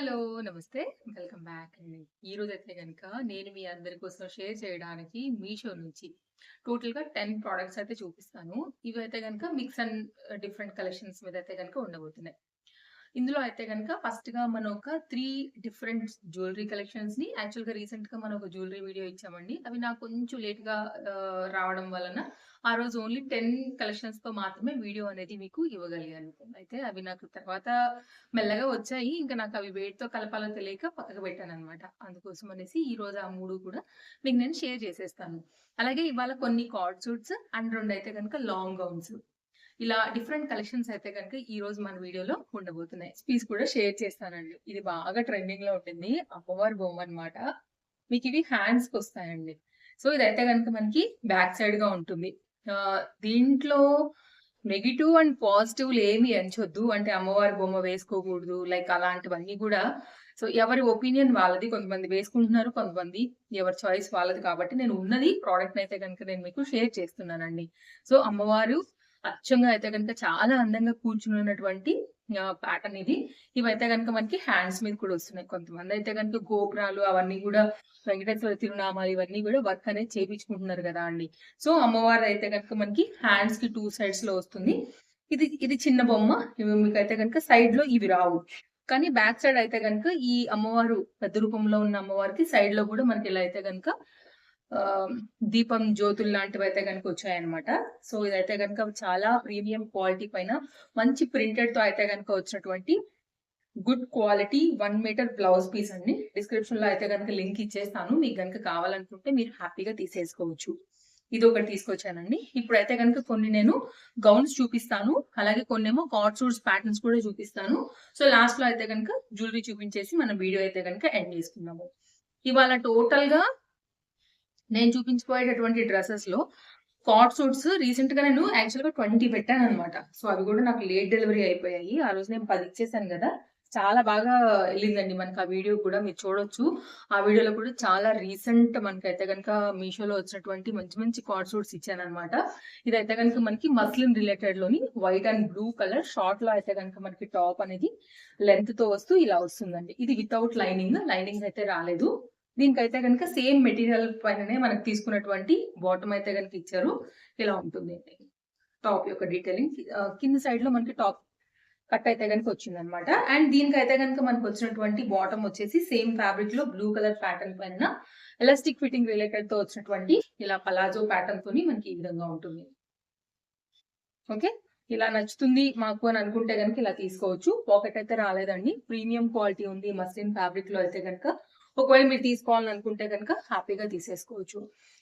Hello! నమస్తే. Welcome back అండి. ఈరోజైతే గనక నేను మీ అందరి కోసం షేర్ చేయడానికి మీషో నుంచి టోటల్‌గా 10 ప్రొడక్ట్స్ అయితే చూపిస్తాను. ఇవైతే గనక మిక్స్ అండ్ డిఫరెంట్ కలెక్షన్స్ మీదయితే గనక ఉండబోతున్నాయి. ఇందులో అయితే గనక ఫస్ట్‌గా మనం ఒక 3 డిఫరెంట్ జ్యువెల్లరీ కలెక్షన్స్‌ని యాక్చువల్‌గా రీసెంట్‌గా మనం ఒక జ్యువెల్లరీ వీడియో ఇచ్చామండి. అవి నాకు కొంచెం లేట్‌గా రావడం వలన ఆ రోజు ఓన్లీ 10 కలెక్షన్స్‌తో మాత్రమే వీడియో అనేది మీకు ఇవ్వగలిగాను. అయితే అవి నాకు తర్వాత మెల్లగా వచ్చాయి. ఇంకా నాకు అవి వేటితో కలపాలో తెలియక పక్కకు పెట్టాననమాట. అందుకోసం అనేసి ఈరోజు ఆ 3 కూడా మీకు నేను షేర్ చేసేస్తాను. అలాగే ఇవాళ కొన్ని కార్డ్ సూట్స్ అండ్ 2 అయితే గనుక లాంగ్ గౌన్స్. ఇలా డిఫరెంట్ కలెక్షన్స్ అయితే గనుక ఈరోజు మన వీడియోలో ఉండబోతున్నాయి. పీస్ కూడా షేర్ చేస్తానండి. ఇది బాగా ట్రెండింగ్‌లో ఉంటుంది. అమ్మవారి బొమ్మ అన్నమాట. మీకివి హ్యాండ్స్‌కొస్తాయండి. సో, ఇదైతే గనుక మనకి బ్యాక్ సైడ్‌గా ఉంటుంది. దీంట్లో నెగెటివ్ అండ్ పాజిటివ్‌లు ఏమి ఎంచొద్దు. అంటే అమ్మవారి బొమ్మ వేసుకోకూడదు. లైక్ అలాంటివన్నీ గూడా సో, ఎవరి ఒపీనియన్ వాళ్ళది. కొంతమంది వేసుకుంటున్నారు. కొంతమంది ఎవరి చాయిస్ వాళ్ళది కాబట్టి నేను ఉన్నది ప్రొడక్ట్‌నయితే గనుక నేను మీకు షేర్ చేస్తున్నానండి. సో, అమ్మవారు అచ్చంగా అయితే గనుక చాలా అందంగా కూర్చునున్నటువంటి ప్యాటర్న్ ఇది. ఇవైతే గనుక మనకి హ్యాండ్స్ మీద కూడా వస్తున్నాయి. కొంతమందయితే గనుక గోపురాలు అవన్నీ గూడా వెంకటేశ్వర తిరునామాలు ఇవన్నీ గూడా వర్క్ అనేది చేపించుకుంటున్నారు గదా అండీ! సో, అమ్మవారిదయితే గనుక మనకి హ్యాండ్స్‌కి 2 సైడ్స్‌లో వస్తుంది. ఇది ఇది చిన్న బొమ్మ. ఇవి మీకైతే గనుక సైడ్‌లో ఇవి రావు. కానీ బ్యాక్ సైడ్ అయితే గనుక ఈ అమ్మవారు పెద్ద రూపంలో ఉన్న అమ్మవారికి సైడ్‌లో గూడా మనకి ఇలా అయితే గనుక ఆహ్, దీపం జ్యోతుల్లాంటివైతే గనుక వచ్చాయన్నమాట. సో, ఇదైతే గనుక చాలా ప్రీమియం క్వాలిటీ పైన మంచి ప్రింటెడ్‌తో అయితే గనుక వచ్చినటువంటి good quality 1 metre blouse piece అండి. డిస్క్రిప్షన్‌లో అయితే గనుక లింక్ ఇచ్చేస్తాను. మీకు గనుక కావాలనుకుంటే మీరు హ్యాపీగా తీసేసుకోవచ్చు. ఇదొకటి తీసుకొచ్చానండి. ఇప్పుడైతే గనుక కొన్ని నేను గౌన్స్ చూపిస్తాను. అలాగే కొన్నేమో కార్డ్ సూట్స్ ప్యాటర్న్స్ కూడా చూపిస్తాను. సో, లాస్ట్‌లో అయితే గనుక జ్యువెల్లరీ చూపించేసి మనం వీడియో అయితే గనుక ఎండ్ చేసుకుందాము. ఇవాళ టోటల్‌గా నేను చూపించబోయేటటువంటి డ్రెసెస్‌లో కార్డ్ సూట్స్ రీసెంట్‌గా నేను యాక్చువల్‌గా 20 పెట్టానన్నమాట. సో, అవి కూడా నాకు లేట్ డెలివరీ అయిపోయాయి. ఆ రోజు నేను 10 ఇచ్చేసాను గదా! చాలా బాగా ఎళ్ళిందండి మనకు ఆ వీడియో కూడా మీరు చూడొచ్చు. ఆ వీడియోలో కూడా చాలా రీసెంట్ మనకైతే గనుక మీషోలో వచ్చినటువంటి మంచి మంచి కార్డ్ సూట్స్ ఇచ్చానన్నమాట. ఇదైతే గనుక మనకి మస్లిన్ రిలేటెడ్‌లోని వైట్ అండ్ బ్లూ కలర్ షార్ట్‌లో అయితే గనుక మనకి టాప్ అనేది లెంగ్త్‌తో వస్తూ ఇలా వస్తుందండి. ఇది వితౌట్ లైనింగ్. లైనింగ్ అయితే రాలేదు. దీనికైతే గనుక సేమ్ మెటీరియల్ పైననే మనకు తీసుకున్నటువంటి బాటమ్ అయితే గనుక ఇచ్చారు. ఇలా ఉంటుంది. టాప్ యొక్క డీటెయిలింగ్. కింద సైడ్‌లో మనకి టాప్ కట్ అయితే గనుక వచ్చిందనమాట. అండ్ దీనికైతే గనుక మనకొచ్చినటువంటి బాటమ్ వచ్చేసి సేమ్ ఫ్యాబ్రిక్‌లో బ్లూ కలర్ ప్యాటర్న్ పైన ఎలాస్టిక్ ఫిట్టింగ్ రిలేటెడ్‌తో వచ్చినటువంటి ఇలా పలాజో ప్యాటర్న్‌తోని మనకి ఈ విధంగా ఉంటుంది. ఓకే. ఇలా నచ్చుతుంది మాకు అని అనుకుంటే గనుక ఇలా తీసుకోవచ్చు. పాకెట్ అయితే రాలేదండి. ప్రీమియం క్వాలిటీ ఉంది. మస్లిన్ ఫ్యాబ్రిక్‌లో అయితే గనుక ఒకవేళ మీరు తీసుకోవాలని అనుకుంటే గనుక హ్యాపీగా తీసేసుకోవచ్చు.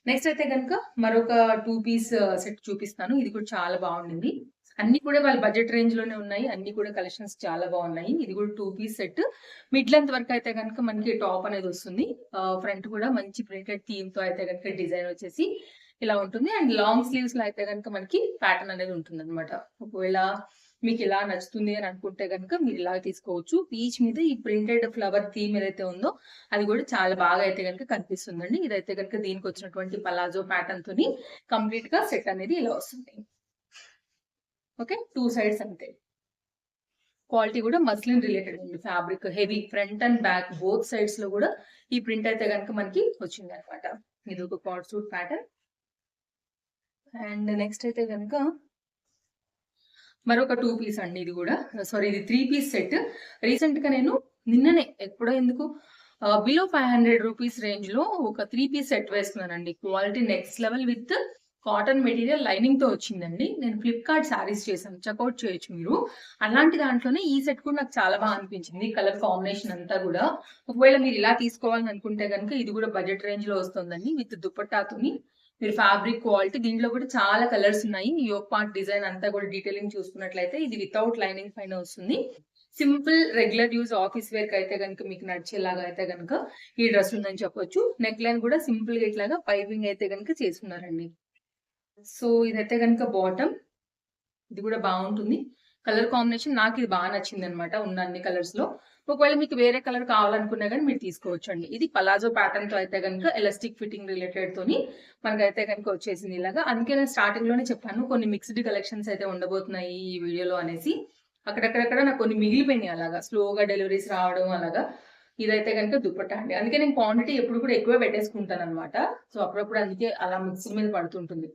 నెక్స్ట్ అయితే గనుక మరొక 2 పీస్ సెట్ చూపిస్తాను. ఇది కూడా చాలా బాగుండింది. అన్నీ కూడా వాళ్ళ బడ్జెట్ రేంజ్‌లోనే ఉన్నాయి. అన్నీ కూడా కలెక్షన్స్ చాలా బాగున్నాయి. ఇది కూడా 2 పీస్ సెట్. మిడ్ లెంత్ వరకు అయితే గనుక మనకి టాప్ అనేది వస్తుంది. ఫ్రంట్ కూడా మంచి ప్రింటెడ్ థీమ్‌తో అయితే గనుక డిజైన్ వచ్చేసి ఇలా ఉంటుంది. అండ్ లాంగ్ స్లీవ్స్‌లో అయితే గనుక మనకి ప్యాటర్న్ అనేది ఉంటుందన్నమాట. ఒకవేళ మీకిలా నచ్చుతుంది అని అనుకుంటే గనుక మీరు ఇలా తీసుకోవచ్చు. పీచ్ మీద ఈ ప్రింటెడ్ ఫ్లవర్ థీమ్ ఏదైతే ఉందో అది కూడా చాలా బాగా అయితే గనుక కనిపిస్తుందండి. ఇదైతే గనుక దీనికొచ్చినటువంటి పలాజో ప్యాటర్న్‌తోని కంప్లీట్‌గా సెట్ అనేది ఇలా వస్తుంది. ఓకే. 2 సైడ్స్ అంతే. క్వాలిటీ కూడా మస్లిన్ రిలేటెడ్ ఉంది. Fabric heavy front and back both సైడ్స్‌లో కూడా ఈ ప్రింట్ అయితే గనుక మనకి వచ్చిందన్నమాట. ఇదొక cord suit pattern. And next అయితే గనుక మరొక 2 పీస్ అండి ఇది గూడా. సారీ ఇది 3 పీస్ సెట్. రీసెంట్‌గా నేను నిన్ననే ఎప్పుడో ఎందుకు బిలో రూ. 500 రేంజ్‌లో ఒక 3 పీస్ సెట్ వేసుకున్నానండి. Quality next level with cotton material లైనింగ్‌తో వచ్చిందండి. నేను ఫ్లిప్‌కార్ట్ సారీస్ చేశాను. చెకౌట్ చేయొచ్చు మీరు. అలాంటి దాంట్లోనే ఈ సెట్ కూడా నాకు చాలా అనిపించింది. కలర్ కాంబినేషన్ అంతా గూడా. ఒకవేళ మీరు ఇలా తీసుకోవాలని అనుకుంటే గనుక ఇది గూడా బడ్జెట్ రేంజ్‌లో వస్తుందండి. విత్ దుపట్టాతోని మీరు ఫ్యాబ్రిక్ క్వాలిటీ దీంట్లో కూడా చాలా కలర్స్ ఉన్నాయి. యోక్ పార్ట్ డిజైన్ అంతా కూడా డీటెయిలింగ్ చూసుకున్నట్లయితే ఇది వితౌట్ లైనింగ్ పైన వస్తుంది. సింపుల్ రెగ్యులర్ యూజ్ ఆఫీస్ వేర్‌కి అయితే గనుక మీకు నడిచేలాగా అయితే గనుక ఈ డ్రెస్ ఉందని చెప్పొచ్చు. నెక్ లైన్ కూడా సింపుల్‌గా ఇట్లాగా పైపింగ్ అయితే గనుక చేసుకున్నారండి. సో, ఇదైతే గనుక బాటమ్. ఇది కూడా బావుంటుంది. కలర్ కాంబినేషన్ నాకిది నచ్చిందనమాట ఉన్న అన్ని కలర్స్‌లో. ఒకవేళ మీకు వేరే కలర్ కావాలనుకున్నా గాని మీరు తీసుకోవచ్చండి. ఇది పలాజో ప్యాటర్న్‌తో అయితే గనుక ఎలాస్టిక్ ఫిట్టింగ్ రిలేటెడ్‌తోని మనకైతే గనుక వచ్చేసింది ఇలాగా. అందుకే నేను స్టార్టింగ్‌లోనే చెప్పాను కొన్ని మిక్స్డ్ కలెక్షన్స్ అయితే ఉండబోతున్నాయి ఈ వీడియోలో అనేసి. అక్కడక్కడక్కడ నాకు కొన్ని మిగిలిపోయినాయి అలాగా స్లోగా డెలివరీస్ రావడం అలాగా. ఇదైతే కనుక దుపట్టా అండి. అందుకే నేను క్వాంటిటీ ఎప్పుడు కూడా ఎక్కువే పెట్టేసుకుంటాను అనమాట. సో అప్పుడప్పుడు అందుకే అలా మిక్సీ మీద పడుతుంటుంది.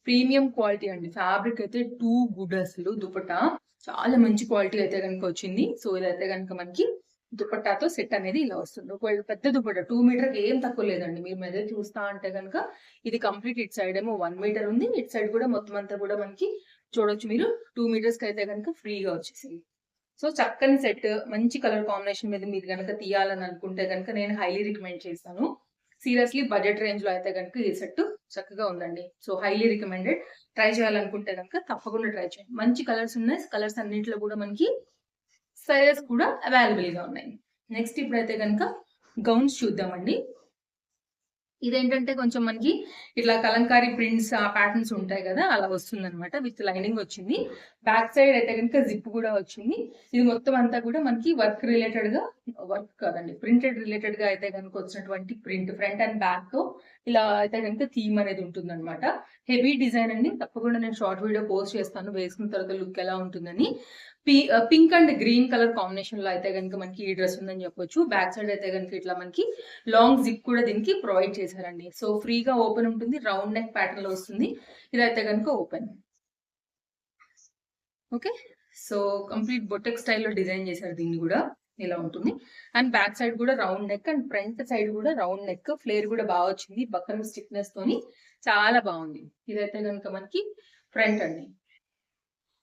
ప్రీమియం క్వాలిటీ అండి. ఫ్యాబ్రిక్ అయితే టూ గుడ్ అసలు దుపట్టా. చాలా మంచి క్వాలిటీ అయితే కనుక వచ్చింది. సో ఇదైతే కనుక మనకి దుపట్టాతో సెట్ అనేది ఇలా వస్తుంది. ఒకవేళ పెద్ద దుపట్టా 2 మీటర్ ఏం తక్కువ లేదండి. మీరు మెజర్ చూస్తా అంటే కనుక ఇది కంప్లీట్ ఇటు సైడ్ ఏమో 1 మీటర్ ఉంది. ఇటు సైడ్ కూడా మొత్తం అంతా కూడా మనకి చూడొచ్చు మీరు 2 మీటర్స్ కి అయితే కనుక ఫ్రీగా వచ్చేసింది. సో చక్కని సెట్ మంచి కలర్ కాంబినేషన్ మీద మీరు కనుక తీయాలని అనుకుంటే కనుక నేను హైలీ రికమెండ్ చేస్తాను. సీరియస్లీ బడ్జెట్ రేంజ్ లో అయితే కనుక ఈ సెట్ చక్కగా ఉందండి. So highly recommended. ట్రై చేయాలనుకుంటే కనుక తప్పకుండా ట్రై చేయండి. మంచి కలర్స్ ఉన్నాయి. కలర్స్ అన్నింటిలో కూడా మనకి సైజెస్ కూడా అవైలబుల్ గా ఉన్నాయి. నెక్స్ట్ ఇప్పుడైతే కనుక గౌన్స్ చూద్దామండి. ఇదేంటంటే కొంచెం మనకి ఇట్లా కలంకారీ ప్రింట్స్ ఆ ప్యాటర్న్స్ ఉంటాయి కదా, అలా వస్తుంది అనమాట. విత్ లైనింగ్ వచ్చింది. బ్యాక్ సైడ్ అయితే కనుక జిప్ కూడా వచ్చింది. ఇది మొత్తం అంతా కూడా మనకి వర్క్ రిలేటెడ్ గా, వర్క్ కాదండి ప్రింటెడ్ రిలేటెడ్ గా అయితే కనుక వచ్చినటువంటి ప్రింట్ ఫ్రంట్ అండ్ బ్యాక్ తో ఇలా అయితే కనుక థీమ్ అనేది ఉంటుంది అనమాట. హెవీ డిజైన్ అండి. తప్పకుండా నేను షార్ట్ వీడియో పోస్ట్ చేస్తాను వేసుకున్న తర్వాత లుక్ ఎలా ఉంటుందని. Pink and green colour combination లో అయితే కనుక మనకి ఈ డ్రెస్ ఉందని చెప్పొచ్చు. బ్యాక్ సైడ్ అయితే కనుక ఇట్లా మనకి లాంగ్ జిప్ కూడా దీనికి ప్రొవైడ్ చేశారండి. సో ఫ్రీగా ఓపెన్ ఉంటుంది. రౌండ్ నెక్ ప్యాటర్న్ లో వస్తుంది. ఇదైతే కనుక open. Okay, so complete boutique స్టైల్లో డిజైన్ చేశారు దీన్ని కూడా. ఇలా ఉంటుంది. అండ్ బ్యాక్ సైడ్ కూడా round neck and front side కూడా రౌండ్ నెక్. ఫ్లేర్ కూడా బాగా వచ్చింది. బక్కన్ స్టిఫ్నెస్ తోని చాలా బాగుంది. ఇదైతే కనుక మనకి ఫ్రంట్ అండి.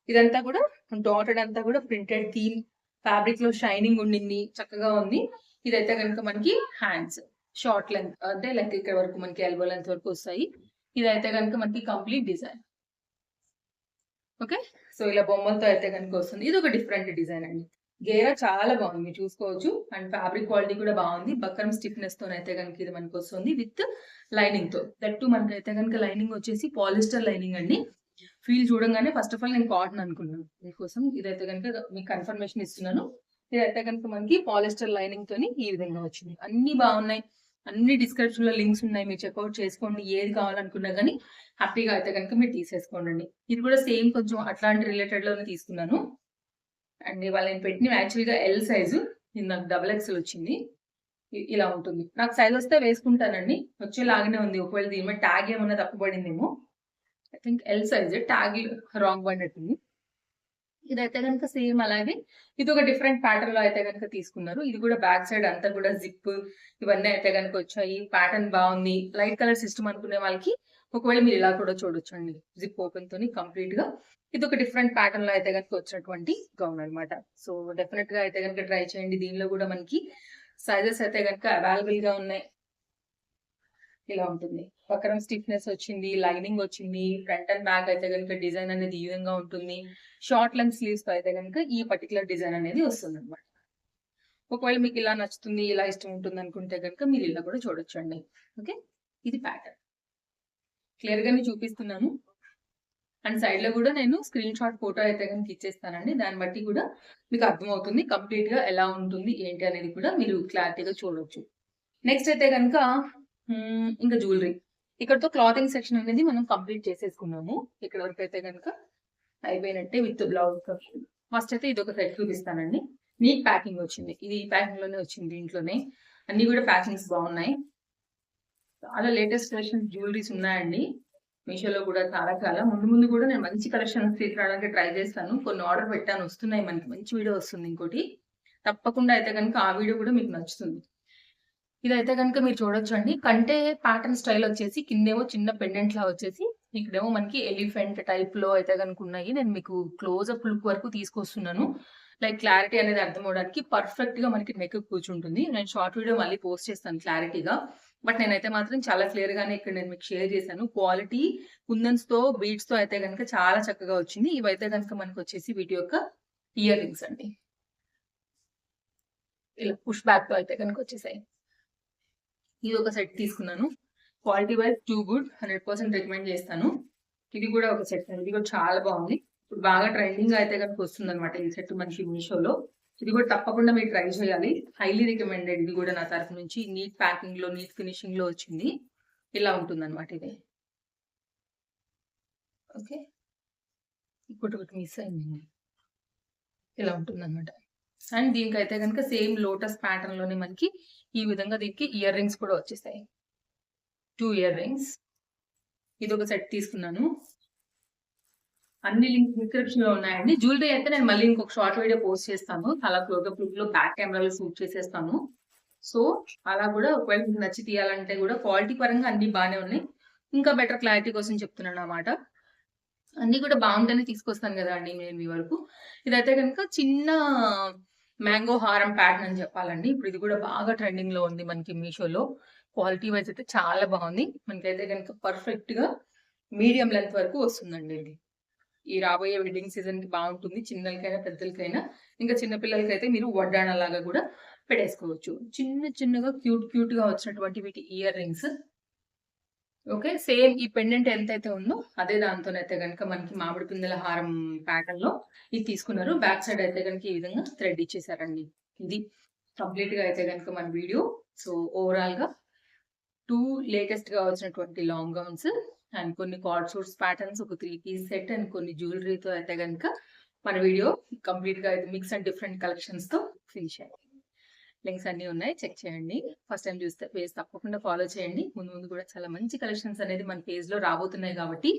ఇదంతా కూడా డాటెడ్ అంతా కూడా ప్రింటెడ్ థీమ్. ఫ్యాబ్రిక్ లో షైనింగ్ ఉండింది. చక్కగా ఉంది. ఇదైతే కనుక మనకి హ్యాండ్స్ షార్ట్ లెంత్ అంటే లైక్ ఇక్కడ వరకు మనకి ఎల్బో లెంత్ వరకు వస్తాయి. ఇదైతే కనుక మనకి కంప్లీట్ డిజైన్. ఓకే, సో ఇలా బొమ్మలతో అయితే కనుక వస్తుంది. ఇది ఒక డిఫరెంట్ డిజైన్ అండి. గేరా చాలా బాగుంది, మీరు చూసుకోవచ్చు. అండ్ ఫ్యాబ్రిక్ క్వాలిటీ కూడా బాగుంది. బక్కరం స్టిఫ్నెస్ తో అయితే కనుక ఇది మనకు వస్తుంది విత్ లైనింగ్ తో. దట్టు మనకైతే కనుక లైనింగ్ వచ్చేసి పాలిస్టర్ లైనింగ్ అండి. ఫీల్ చూడంగానే ఫస్ట్ ఆఫ్ ఆల్ నేను కాటన్ అనుకున్నాను. మీకోసం ఇదైతే కనుక మీకు కన్ఫర్మేషన్ ఇస్తున్నాను. ఇదైతే కనుక మనకి పాలిస్టర్ లైనింగ్ తోని ఈ విధంగా వచ్చింది. అన్ని బాగున్నాయి. అన్ని డిస్క్రిప్షన్ లో లింక్స్ ఉన్నాయి. మీరు చెక్అవుట్ చేసుకోండి. ఏది కావాలనుకున్నా కానీ హ్యాపీగా అయితే కనుక మీరు తీసేసుకోండి. ఇది కూడా సేమ్ కొంచెం అట్లాంటి రిలేటెడ్ లోనే తీసుకున్నాను. అండ్ ఇవాళ నేను పెట్టిన యాక్చువల్గా ఎల్ సైజు. ఇది నాకు XXL వచ్చింది. ఇలా ఉంటుంది. నాకు సైజ్ వస్తే వేసుకుంటానండి. వచ్చేలాగానే ఉంది. ఒకవేళ దీని మీద ట్యాగ్ ఏమన్నా తప్పుపడిందేమో. I think L size tag wrong పడినట్టుంది. ఇదైతే కనుక సేమ్ అలాగే ఇది ఒక డిఫరెంట్ ప్యాటర్న్ లో అయితే కనుక తీసుకున్నారు. ఇది కూడా బ్యాక్ సైడ్ అంతా కూడా జిప్ ఇవన్నీ అయితే కనుక వచ్చాయి. ప్యాటర్న్ బాగుంది. లైట్ కలర్ సిస్టమ్ అనుకునే వాళ్ళకి ఒకవేళ మీరు ఇలా కూడా చూడొచ్చు అండి. జిప్ ఓపెన్ తోని కంప్లీట్ గా ఇది ఒక డిఫరెంట్ ప్యాటర్న్ లో అయితే కనుక వచ్చినటువంటి గౌన్ అనమాట. సో డెఫినెట్ గా అయితే కనుక ట్రై చేయండి. దీనిలో కూడా మనకి సైజెస్ అయితే కనుక అవైలబుల్ గా ఉన్నాయి. ఇలా ఉంటుంది. పక్కన స్టిఫ్నెస్ వచ్చింది. లైనింగ్ వచ్చింది. ఫ్రంట్ అండ్ బ్యాక్ అయితే కనుక డిజైన్ అనేది ఈ విధంగా ఉంటుంది. షార్ట్ లెంత్ స్లీవ్స్ తో అయితే కనుక ఈ పర్టికులర్ డిజైన్ అనేది వస్తుంది అనమాట. ఒకవేళ మీకు ఇలా నచ్చుతుంది, ఇలా ఇష్టం ఉంటుంది అనుకుంటే కనుక మీరు ఇలా కూడా చూడొచ్చండి. ఓకే, ఇది ప్యాటర్న్ క్లియర్ గానే చూపిస్తున్నాను. అండ్ సైడ్ లో కూడా నేను స్క్రీన్ షాట్ ఫోటో అయితే కనుక ఇచ్చేస్తానండి. దాన్ని బట్టి కూడా మీకు అర్థమవుతుంది కంప్లీట్ గా ఎలా ఉంటుంది ఏంటి అనేది కూడా మీరు క్లారిటీగా చూడొచ్చు. నెక్స్ట్ అయితే కనుక ఇంకా జ్యువెలరీ. ఇక్కడతో క్లాతింగ్ సెక్షన్ అనేది మనం కంప్లీట్ చేసేసుకున్నాము. ఇక్కడ వరకు అయితే కనుక అయిపోయినట్టే విత్ బ్లౌజ్. ఫస్ట్ అయితే ఇది ఒక సెట్ చూపిస్తానండి. నీట్ ప్యాకింగ్ వచ్చింది. ఇది ఈ ప్యాకింగ్ లోనే వచ్చింది. దీంట్లోనే అన్ని కూడా ప్యాకింగ్స్ బాగున్నాయి. చాలా లేటెస్ట్ కలెక్షన్ జ్యువెలరీస్ ఉన్నాయండి. మీషోలో కూడా చాలా ముందు ముందు కూడా నేను మంచి కలెక్షన్స్ తీసుకురావడానికి ట్రై చేస్తాను. కొన్ని ఆర్డర్ పెట్టాను, వస్తున్నాయి. మనకి మంచి వీడియో వస్తుంది ఇంకోటి. తప్పకుండా అయితే కనుక ఆ వీడియో కూడా మీకు నచ్చుతుంది. ఇదైతే కనుక మీరు చూడొచ్చు అండి. కంటే ప్యాటర్న్ స్టైల్ వచ్చేసి కిందేమో చిన్న పెండెంట్ లా వచ్చేసి ఇక్కడేమో మనకి ఎలిఫెంట్ టైప్ లో అయితే కనుక ఉన్నాయి. నేను మీకు క్లోజ్అప్ లుక్ వరకు తీసుకొస్తున్నాను. లైక్ క్లారిటీ అనేది అర్థం అవడానికి పర్ఫెక్ట్ గా మనకి నెక్ కూర్చుంటుంది. నేను షార్ట్ వీడియో మళ్ళీ పోస్ట్ చేస్తాను క్లారిటీగా. బట్ నేనైతే మాత్రం చాలా క్లియర్ గానే ఇక్కడ నేను మీకు షేర్ చేశాను. క్వాలిటీ కుందన్స్ తో బీడ్స్ తో అయితే కనుక చాలా చక్కగా వచ్చింది. ఇవైతే కనుక మనకు వచ్చేసి వీటి యొక్క ఇయర్ రింగ్స్ అండి. ఇలా పుష్ బ్యాక్ తో అయితే కనుక వచ్చేసాయి. ఇది ఒక సెట్ తీసుకున్నాను. Quality wise too good, 100% recommend చేస్తాను. ఇది కూడా ఒక సెట్. ఇది కూడా చాలా బాగుంది. ఇప్పుడు బాగా ట్రెండింగ్ అయితే కనుక వస్తుంది అనమాట ఈ సెట్ మనకి మీషోలో. ఇది కూడా తప్పకుండా మీరు ట్రై చేయాలి. Highly recommended. ఇది కూడా నా తరఫు నుంచి. నీట్ ప్యాకింగ్ లో నీట్ ఫినిషింగ్ లో వచ్చింది. ఇలా ఉంటుంది అనమాట ఇది. ఓకే, ఇప్పుడు ఒకటి మిస్ అయింది. ఇలా ఉంటుందన్నమాట. అండ్ దీనికైతే గనుక సేమ్ లోటస్ ప్యాటర్న్ లోనే మనకి ఈ విధంగా దీనికి ఇయర్ రింగ్స్ కూడా వచ్చేసాయి. 2 ఇయర్ రింగ్స్. ఇదొక సెట్ తీసుకున్నాను. అన్ని లింక్స్ డిస్క్రిప్షన్ లో ఉన్నాయండి. జ్యువెలరీ అయితే నేను మళ్ళీ ఇంకొక షార్ట్ వీడియో పోస్ట్ చేస్తాను. చాలా క్లోజ్అప్ లుక్ లో బ్యాక్ కెమెరాలో షూట్ చేసేస్తాను. సో అలా కూడా ఒకవేళ మీకు నచ్చి తీయాలంటే కూడా క్వాలిటీ పరంగా అన్ని బాగానే ఉన్నాయి. ఇంకా బెటర్ క్లారిటీ కోసం చెప్తున్నాను అన్నమాట. అన్ని కూడా బాగుంటేనే తీసుకొస్తాను కదా అండి నేను మీ వరకు. ఇదైతే కనుక చిన్న మ్యాంగో హారం ప్యాటర్న్ అని చెప్పాలండి. ఇప్పుడు ఇది కూడా బాగా ట్రెండింగ్ లో ఉంది మనకి మీషోలో. క్వాలిటీ వైజ్ అయితే చాలా బాగుంది. మనకైతే కనుక పర్ఫెక్ట్ గా మీడియం లెంత్ వరకు వస్తుందండి ఇది. ఈ రాబోయే వెడ్డింగ్ సీజన్ కి బాగుంటుంది. చిన్నలకైనా పెద్దలకైనా. ఇంకా చిన్న పిల్లలకైతే మీరు వడ్డాణలాగా కూడా పెట్టేసుకోవచ్చు. చిన్న చిన్నగా క్యూట్ గా వచ్చినటువంటి వీటి ఇయర్ రింగ్స్. ఓకే. సేమ్ ఈ పెండెంట్ ఎంతైతే ఉందో అదే దాంతోనైతే గనుక మనకి మామిడి పిందెల హారం ప్యాటర్న్ లో ఇది తీసుకున్నారు. బ్యాక్ సైడ్ అయితే గనుక ఈ విధంగా థ్రెడ్ ఇచ్చేసారండి. ఇది కంప్లీట్ గా అయితే గనుక మన వీడియో. సో ఓవరాల్ గా 2 లేటెస్ట్ గా వచ్చినటువంటి లాంగ్ గౌన్స్ అండ్ కొన్ని కార్డ్ సూట్స్ ప్యాటర్న్స్, ఒక 3 పీస్ సెట్ అండ్ కొన్ని జ్యువెలరీతో అయితే గనుక మన వీడియో కంప్లీట్ గా అయితే మిక్స్ అండ్ డిఫరెంట్ కలెక్షన్స్ తో ఫినిష్ అయ్యింది. లింక్స్ అన్ని ఉన్నాయి, చెక్ చేయండి. ఫస్ట్ టైం చూస్తే పేజ్ తప్పకుండా ఫాలో చేయండి. ముందు ముందు కూడా చాలా మంచి కలెక్షన్స్ అనేది మన పేజ్ లో రాబోతున్నాయి కాబట్టి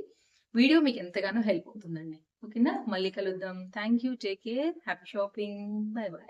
వీడియో మీకు ఎంతగానో హెల్ప్ అవుతుందండి. ఓకేనా? మళ్ళీ కలుద్దాం. Thank you. Take care. Happy shopping. By by.